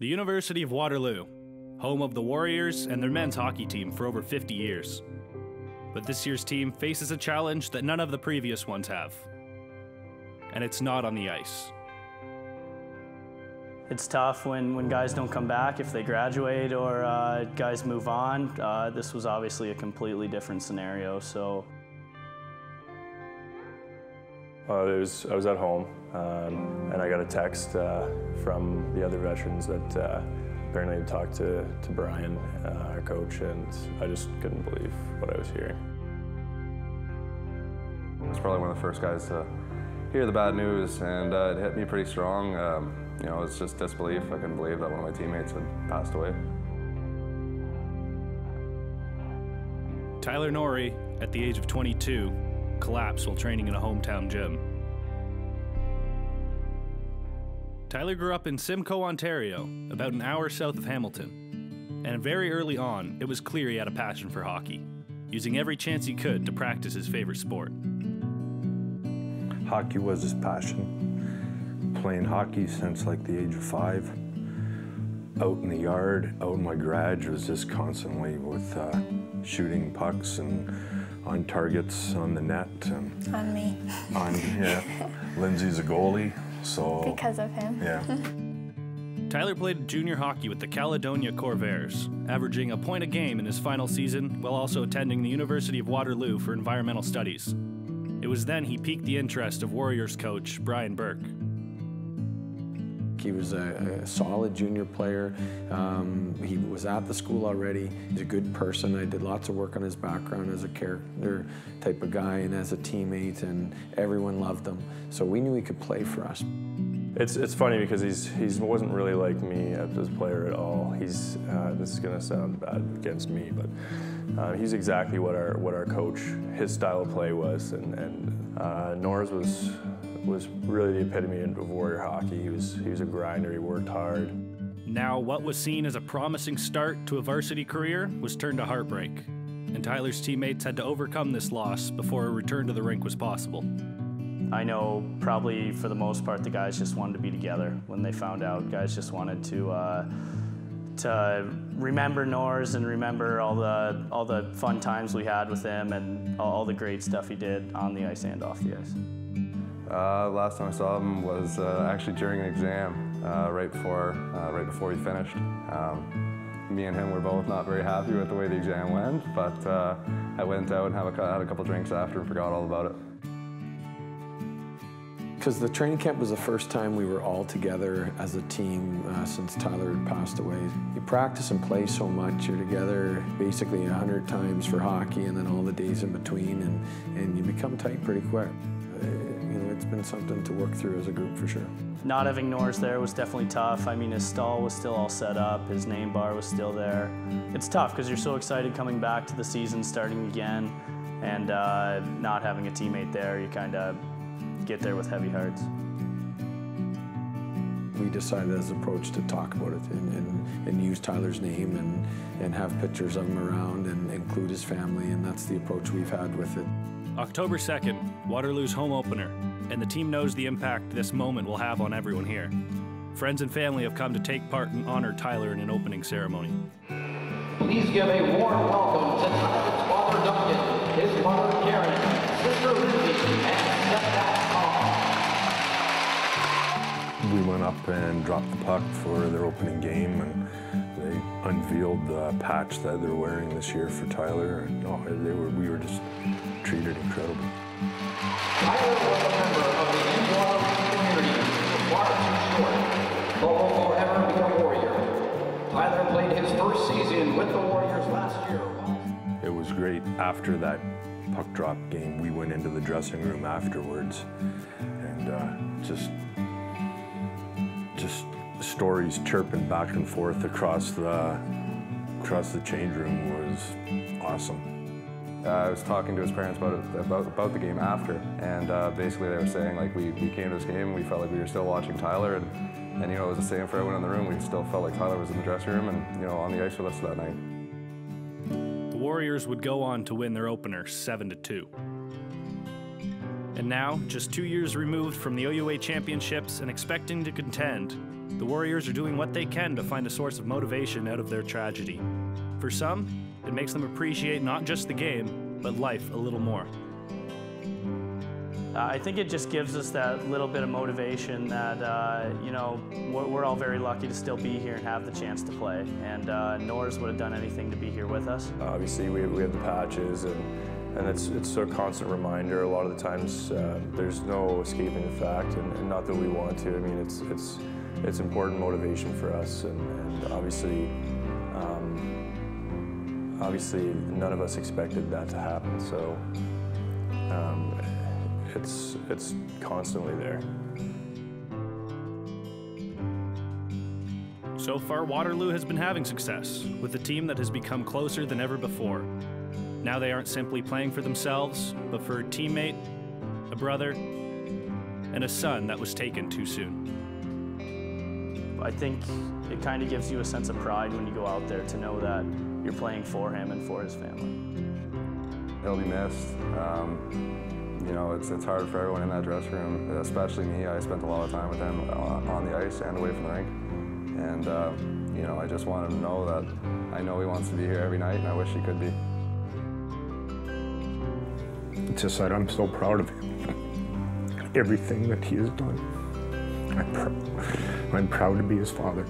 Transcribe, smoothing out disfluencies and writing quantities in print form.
The University of Waterloo, home of the Warriors and their men's hockey team for over 50 years. But this year's team faces a challenge that none of the previous ones have. And it's not on the ice. It's tough when guys don't come back, if they graduate or guys move on. This was obviously a completely different scenario, so. I was at home, and I got a text from the other veterans that apparently had talked to Brian, our coach, and I just couldn't believe what I was hearing. I was probably one of the first guys to hear the bad news, and it hit me pretty strong. You know, it's just disbelief. I couldn't believe that one of my teammates had passed away. Tyler Norrie, at the age of 22, collapsed while training in a hometown gym. Tyler grew up in Simcoe, Ontario, about an hour south of Hamilton. And very early on, it was clear he had a passion for hockey, using every chance he could to practice his favorite sport. Hockey was his passion. Playing hockey since like the age of 5. Out in the yard, out in my garage, was just constantly with shooting pucks and on targets on the net. And on me. Yeah. Lindsay's a goalie, so. Because of him. Yeah. Tyler played junior hockey with the Caledonia Corvairs, averaging a point a game in his final season while also attending the University of Waterloo for environmental studies. It was then he piqued the interest of Warriors coach Brian Burke. He was a solid junior player. He was at the school already. He's a good person. I did lots of work on his background as a character type of guy and as a teammate, and everyone loved him. So we knew he could play for us. It's funny because he wasn't really like me as a player at all. This is going to sound bad against me, but he's exactly what our coach, his style of play was, and Norris was really the epitome of Warrior hockey. He was a grinder, he worked hard. Now, what was seen as a promising start to a varsity career was turned to heartbreak, and Tyler's teammates had to overcome this loss before a return to the rink was possible. I know probably for the most part the guys just wanted to be together when they found out. Guys just wanted to remember Norris and remember all the fun times we had with him and all the great stuff he did on the ice and off the ice. Last time I saw him was actually during an exam, right before he finished. Me and him were both not very happy with the way the exam went, but I went out and had a couple drinks after and forgot all about it. Because the training camp was the first time we were all together as a team since Tyler had passed away. You practice and play so much, you're together basically 100 times for hockey and then all the days in between, and you become tight pretty quick. You know, it's been something to work through as a group for sure. Not having Norris there was definitely tough. I mean, his stall was still all set up, his name bar was still there. It's tough because you're so excited coming back to the season, starting again, and not having a teammate there, you kind of get there with heavy hearts. We decided as an approach to talk about it and use Tyler's name and have pictures of him around and include his family, and that's the approach we've had with it. October 2nd, Waterloo's home opener, and the team knows the impact this moment will have on everyone here. Friends and family have come to take part and honor Tyler in an opening ceremony. Please give a warm welcome to Tyler's father Duncan, his mother Karen, sister Lindsay, and stepdad Tom. We went up and dropped the puck for their opening game, and they unveiled the patch that they're wearing this year for Tyler. And we were just treated incredibly. Tyler was a member of the Waterloo community from Waterloo short, but will forever be a Warrior. Tyler played his first season with the Warriors last year. It was great. After that puck drop game, we went into the dressing room afterwards, and just stories chirping back and forth across the change room was awesome. I was talking to his parents about the game after, and basically they were saying, like, we came to this game and we felt like we were still watching Tyler, and you know, it was the same for everyone in the room. We still felt like Tyler was in the dressing room and, you know, on the ice with us that night. The Warriors would go on to win their opener 7-2. And now, just 2 years removed from the OUA championships and expecting to contend, The Warriors are doing what they can to find a source of motivation out of their tragedy. For some, it makes them appreciate not just the game, but life a little more. I think it just gives us that little bit of motivation that, you know, we're all very lucky to still be here and have the chance to play. And Norris would have done anything to be here with us. Obviously, we have the patches, and it's a constant reminder. A lot of the times, there's no escaping the fact, and not that we want to. I mean, it's important motivation for us, and obviously, none of us expected that to happen. So. It's constantly there. So far, Waterloo has been having success, with a team that has become closer than ever before. Now they aren't simply playing for themselves, but for a teammate, a brother, and a son that was taken too soon. I think it kind of gives you a sense of pride when you go out there to know that you're playing for him and for his family. He'll be missed. You know, it's hard for everyone in that dressing room, especially me. I spent a lot of time with him on the ice and away from the rink. And, you know, I just want him to know that I know he wants to be here every night, and I wish he could be. It's just that I'm so proud of him. Everything that he has done. I'm proud to be his father.